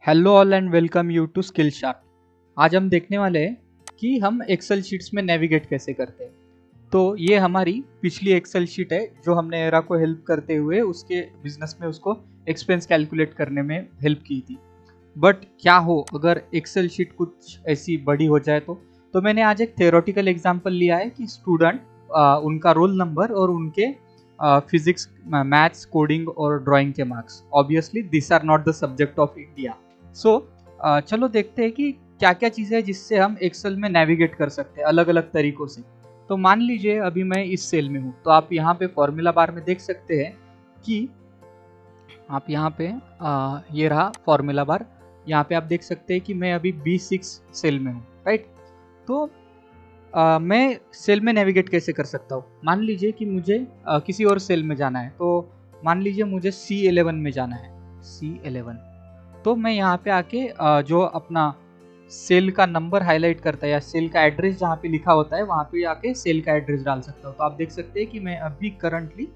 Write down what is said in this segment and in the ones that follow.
Hello all and welcome you to skill shark. आज हम देखने वाले हैं कि हम एक्सेल शीट्स में नेविगेट कैसे करते हैं। तो ये हमारी पिछली एक्सेल शीट है जो हमने एरा को हेल्प करते हुए उसके बिजनेस में उसको एक्सपेंस कैलकुलेट करने में हेल्प की थी। बट क्या हो अगर एक्सेल शीट कुछ ऐसी बड़ी हो जाए तो मैंने आज एक थ्योरेटिकल एग्जांपल लिया है कि स्टूडेंट उनका रोल नंबर और उनके फिजिक्स, मैथ्स, कोडिंग और ड्राइंग के marks, obviously this are not the subject of India. So चलो देखते हैं कि क्या क्या चीज़ें हैं जिससे हम एक्सेल में नेविगेट कर सकते हैं अलग अलग तरीकों से। तो मान लीजिए अभी मैं इस सेल में हूँ, तो आप यहाँ पे फॉर्मूला बार में देख सकते हैं कि आप यहाँ पे ये रहा फॉर्मूला बार। यहाँ पे आप देख सकते हैं कि मैं अभी B6 सेल में हूँ, राइट। तो मैं सेल में नेविगेट कैसे कर सकता हूँ। मान लीजिए कि मुझे किसी और सेल में जाना है, तो मान लीजिए मुझे C11 में जाना है, C11। तो मैं यहाँ पे आके जो अपना सेल का नंबर हाईलाइट करता है या सेल का एड्रेस जहाँ पे लिखा होता है वहाँ पे आके सेल का एड्रेस डाल सकता हूँ। तो आप देख सकते हैं कि मैं अभी करंटली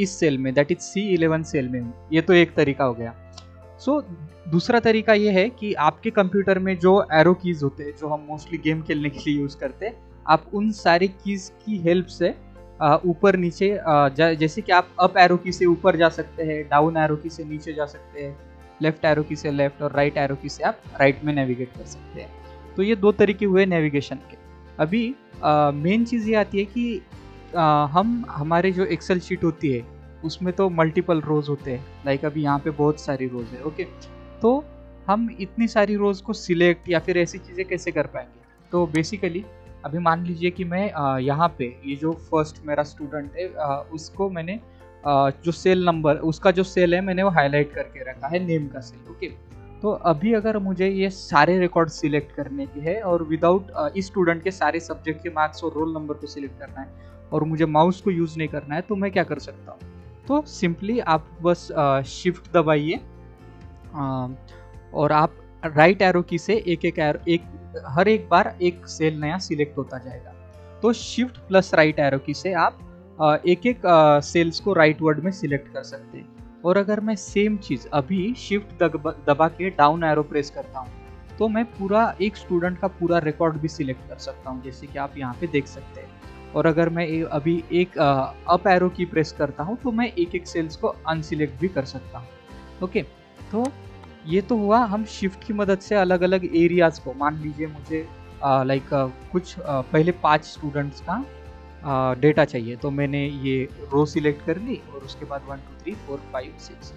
इस सेल में, दैट इज C11 सेल में हूँ। ये तो एक तरीका हो गया। सो दूसरा तरीका ये है कि आपके कंप्यूटर में जो एरो कीज होते हैं जो हम मोस्टली गेम खेलने के लिए यूज़ करते हैं, आप उन सारी कीज की हेल्प से ऊपर नीचे, जैसे कि आप अप एरो की से ऊपर जा सकते हैं, डाउन एरो की से नीचे जा सकते हैं, लेफ्ट एरो की से लेफ्ट और राइट एरो की से आप राइट में नेविगेट कर सकते हैं। तो ये दो तरीके हुए नेविगेशन के। अभी मेन चीज़ ये आती है कि हम हमारे जो एक्सेल शीट होती है उसमें तो मल्टीपल रोज होते हैं, लाइक अभी यहाँ पे बहुत सारी रोज है, ओके। तो हम इतनी सारी रोज को सिलेक्ट या फिर ऐसी चीज़ें कैसे कर पाएंगे। तो बेसिकली अभी मान लीजिए कि मैं यहाँ पे ये जो फर्स्ट मेरा स्टूडेंट है उसको मैंने जो सेल नंबर, उसका जो सेल है मैंने वो हाईलाइट करके रखा है, नेम का सेल, ओके। तो अभी अगर मुझे ये सारे रिकॉर्ड सिलेक्ट करने के हैं और विदाउट इस स्टूडेंट के सारे सब्जेक्ट के मार्क्स और रोल नंबर को सिलेक्ट करना है और मुझे माउस को यूज़ नहीं करना है, तो मैं क्या कर सकता हूँ। तो सिंपली आप बस शिफ्ट दबाइए और आप राइट एरो की से हर एक बार एक सेल नया सिलेक्ट होता जाएगा। तो शिफ्ट प्लस राइट एरो की से आप एक एक सेल्स को राइट वर्ड में सिलेक्ट कर सकते हैं। और अगर मैं सेम चीज़ अभी शिफ्ट दबा के डाउन एरो प्रेस करता हूँ तो मैं पूरा एक स्टूडेंट का पूरा रिकॉर्ड भी सिलेक्ट कर सकता हूँ, जैसे कि आप यहाँ पे देख सकते हैं। और अगर मैं अभी एक अप एरो की प्रेस करता हूँ तो मैं एक एक सेल्स को अनसिलेक्ट भी कर सकता हूँ, ओके। तो ये तो हुआ हम शिफ्ट की मदद से अलग अलग एरियाज को, मान लीजिए मुझे लाइक कुछ पहले 5 स्टूडेंट्स का डेटा चाहिए, तो मैंने ये रो सिलेक्ट कर ली और उसके बाद 1 2 3 4 5 6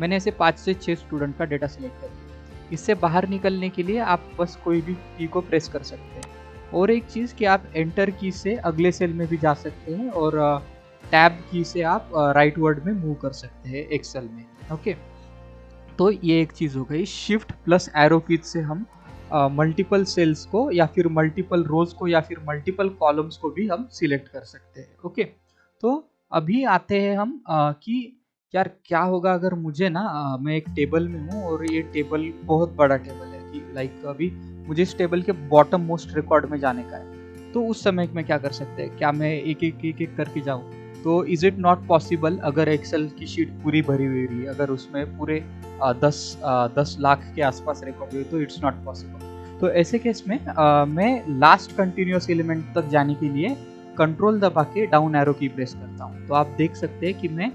मैंने ऐसे 5 से 6 स्टूडेंट का डेटा सिलेक्ट कर लिया। इससे बाहर निकलने के लिए आप बस कोई भी की को प्रेस कर सकते हैं। और एक चीज़ कि आप एंटर की से अगले सेल में भी जा सकते हैं और टैब की से आप राइट वर्ड में मूव कर सकते हैं एक्सेल में, ओके। तो ये एक चीज़ हो गई। शिफ्ट प्लस एरो की से हम मल्टीपल सेल्स को या फिर मल्टीपल रोज को या फिर मल्टीपल कॉलम्स को भी हम सिलेक्ट कर सकते हैं, ओके। तो अभी आते हैं हम कि यार क्या होगा अगर मुझे ना मैं एक टेबल में हूँ और ये टेबल बहुत बड़ा टेबल है कि लाइक अभी मुझे इस टेबल के बॉटम मोस्ट रिकॉर्ड में जाने का है। तो उस समय में क्या कर सकते हैं, क्या मैं एक एक करके जाऊँ। तो इज़ इट नॉट पॉसिबल अगर एक्सेल की शीट पूरी भरी हुई रही, अगर उसमें पूरे 10 लाख के आसपास रिकॉर्ड हुई, तो इट्स नॉट पॉसिबल। तो ऐसे केस में मैं लास्ट कंटिन्यूस एलिमेंट तक जाने के लिए कंट्रोल दबा के डाउन एरो की प्रेस करता हूँ। तो आप देख सकते हैं कि मैं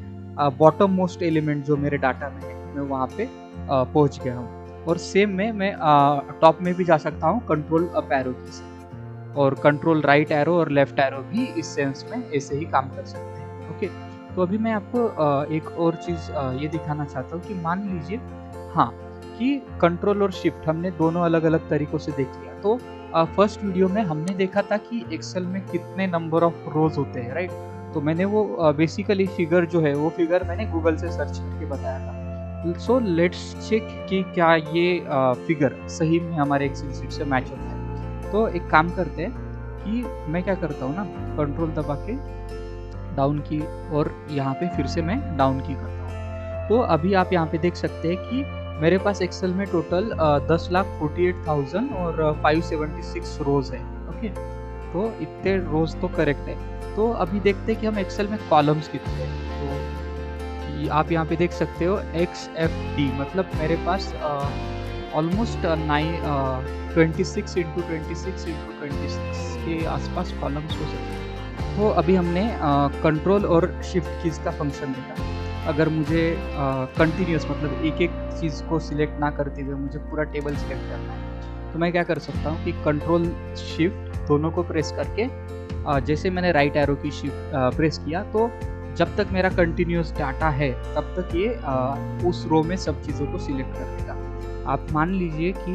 बॉटम मोस्ट एलिमेंट जो मेरे डाटा में है मैं वहाँ पे पहुँच गया हूँ। और सेम में मैं टॉप में भी जा सकता हूँ कंट्रोल अप एरो की से, और कंट्रोल राइट एरो और लेफ्ट एरो भी इस सेंस में ऐसे ही काम कर सकते हैं, ओके। तो अभी मैं आपको एक और चीज़ ये दिखाना चाहता हूँ कि मान लीजिए हाँ कि कंट्रोल और शिफ्ट हमने दोनों अलग अलग तरीकों से देख लिया। तो फर्स्ट वीडियो में हमने देखा था कि एक्सेल में कितने नंबर ऑफ रोज होते हैं, राइट। तो मैंने वो बेसिकली फिगर जो है वो फिगर मैंने गूगल से सर्च करके बताया था। सो लेट्स चेक कि क्या ये फिगर सही में हमारे एक्सेल शीट से मैच होता है। तो एक काम करते हैं कि मैं क्या करता हूँ ना, कंट्रोल दबा के डाउन की और यहाँ पे फिर से मैं डाउन की करता हूँ। तो अभी आप यहाँ पे देख सकते हैं कि मेरे पास एक्सेल में टोटल 10,48,000 और 576 रोज है, ओके। तो इतने रोज तो करेक्ट है। तो अभी देखते हैं कि हम एक्सेल में कॉलम्स कितने हैं। तो आप यहाँ पे देख सकते हो XFD, मतलब मेरे पास ऑलमोस्ट 26 के आसपास कॉलम्स हो सकते हैं। तो अभी हमने कंट्रोल और शिफ्ट कीज़ का फंक्शन देखा। अगर मुझे कंटिन्यूस मतलब एक एक चीज़ को सिलेक्ट ना करते हुए मुझे पूरा टेबल सिलेक्ट करना है, तो मैं क्या कर सकता हूँ कि कंट्रोल शिफ्ट दोनों को प्रेस करके जैसे मैंने राइट एरो की शिफ्ट प्रेस किया, तो जब तक मेरा कंटिन्यूस डाटा है तब तक ये उस रो में सब चीज़ों को सिलेक्ट कर देगा। आप मान लीजिए कि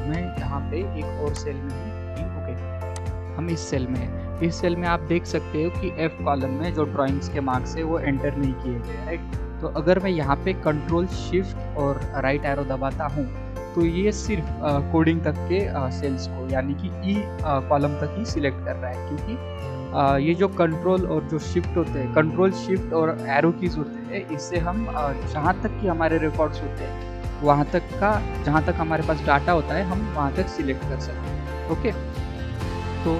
मैं यहाँ पे एक और सेल में हूँ, ओके, हम इस सेल में हैं। इस सेल में आप देख सकते हो कि F कॉलम में जो ड्राइंग्स के मार्क्स है वो एंटर नहीं किए गए, राइट। तो अगर मैं यहाँ पे कंट्रोल शिफ्ट और राइट एरो दबाता हूँ तो ये सिर्फ कोडिंग तक के सेल्स को यानी कि ई कॉलम तक ही सिलेक्ट कर रहा है, क्योंकि ये जो कंट्रोल और जो शिफ्ट होते हैं, कंट्रोल शिफ्ट और एरो कीज होते हैं, इससे हम जहाँ तक कि हमारे रिकॉर्ड्स होते हैं वहाँ तक का, जहाँ तक हमारे पास डाटा होता है हम वहाँ तक सिलेक्ट कर सकते हैं, ओके। तो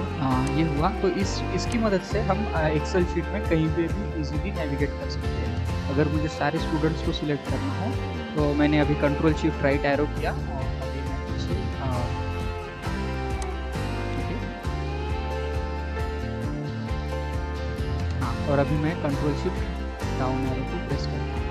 ये हुआ। तो इसकी मदद से हम एक्सेल शीट में कहीं पे भी इजीली नेविगेट कर सकते हैं। अगर मुझे सारे स्टूडेंट्स को सिलेक्ट करना हो तो मैंने अभी कंट्रोल शिफ्ट राइट एरो किया और अभी मैं इसे हाँ, और अभी मैं कंट्रोल शिफ्ट डाउन एरो को प्रेस करता हूँ।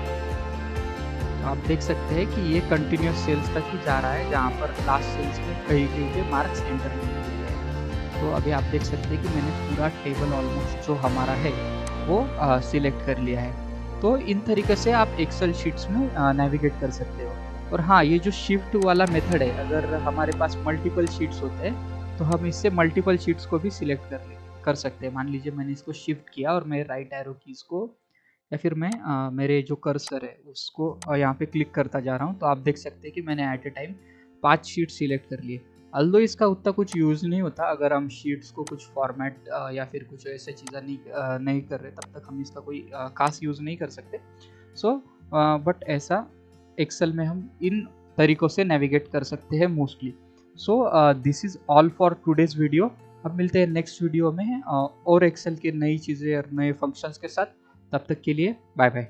तो आप देख सकते हैं कि ये कंटिन्यूस सेल्स तक ही जा रहा है, जहाँ पर लास्ट सेल्स में कहीं कहीं पे मार्क्स एंटर नहीं हुए हैं। तो अभी आप देख सकते हैं कि मैंने पूरा टेबल ऑलमोस्ट जो हमारा है वो सिलेक्ट कर लिया है। तो इन तरीके से आप एक्सेल शीट्स में नेविगेट कर सकते हो। और हाँ, ये जो शिफ्ट वाला मेथड है, अगर हमारे पास मल्टीपल शीट्स होते हैं तो हम इससे मल्टीपल शीट्स को भी सिलेक्ट कर सकते हैं। मान लीजिए मैंने इसको शिफ्ट किया और मैं राइट एरो कीज को या फिर मैं मेरे जो कर्सर है उसको यहाँ पे क्लिक करता जा रहा हूँ, तो आप देख सकते हैं कि मैंने at a time 5 sheet select कर लिए। अल्दो इसका उतना कुछ यूज़ नहीं होता, अगर हम शीट्स को कुछ फॉर्मेट या फिर कुछ ऐसे चीज़ें नहीं कर रहे तब तक हम इसका कोई खास यूज़ नहीं कर सकते। सो बट ऐसा एक्सेल में हम इन तरीक़ों से नेविगेट कर सकते हैं mostly. So this is all for today's video. अब मिलते हैं नेक्स्ट वीडियो में और एक्सेल की नई चीज़ें और नए फंक्शंस के साथ। तब तक के लिए बाय बाय।